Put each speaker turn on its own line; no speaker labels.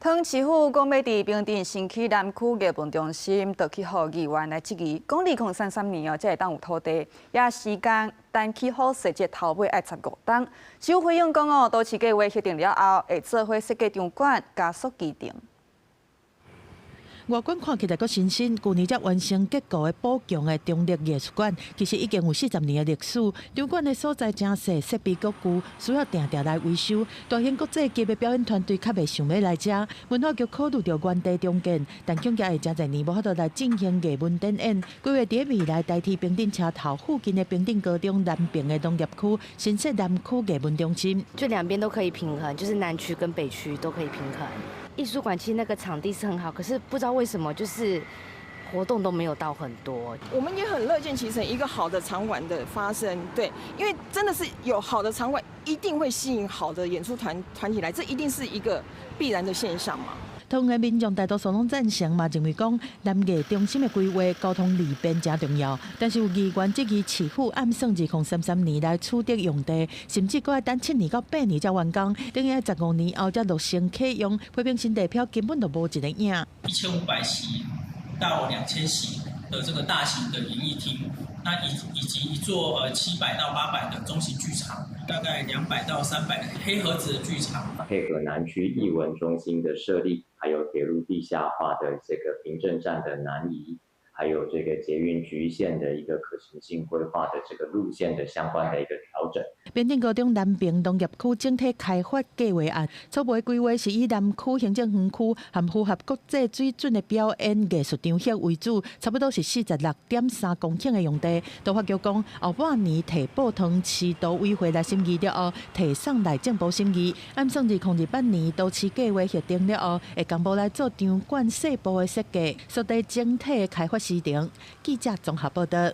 汤市府讲要伫平镇新区南区艺文中心，就去予议员来质疑，讲2033年才会当有土地，也时间单起好设计头尾爱15档。市府回应讲都市计划核定了后，会做伙设计场馆，加速基定。
外观看起来阁新鲜，去年才完成结构的补强的中立艺术馆，其实已经有40年的历史。场馆的所在真细，设备阁旧，需要定定来维修。大型国际级的表演团队较袂想要来遮。文化局考虑到原地重建，但恐惊会真侪年无法度来进行艺文展演。规划伫未来代替平镇车头附近的平镇高中南边的农业区，新设南区艺文中心。
就两边都可以平衡，就是南区跟北区都可以平衡。艺术馆其实那个场地是很好，可是不知道为什么就是活动都没有到很多。
我们也很乐见其成一个好的场馆的发生，对，因为真的是有好的场馆，一定会吸引好的演出团体来，这一定是一个必然的现象嘛。
同的民众大多数拢赞成嘛，认为讲南艺中心的规划交通利便真重要。但是有议员质疑市府暗算2033年来取得用地，甚至搁要等7年到8年才完工，等于15年后才落成启用，批评新地票根本就无一个影。
1500席到2000席的这个大型的演艺厅，那以及一座700到800的中型剧场，大概200到300的黑盒子的剧场，
配合南区艺文中心的设立，还有铁路地下化的这个平镇站的南移，还有这个捷运局线的一个可行性规划的这个路线的相关的一个调整。
平镇高中南平农业区整体开发计划案初步规划是以南区行政园区和符合国际水准的表演艺术场馆为主，差不多是46.3公顷的用地。都发局讲，后半年提报汤市都委会来审议了后，提送内政部审议。按算2028年都市计划核定了后，会公布来做场馆细部的设计，缩短整体的开发时程。记者综合报道。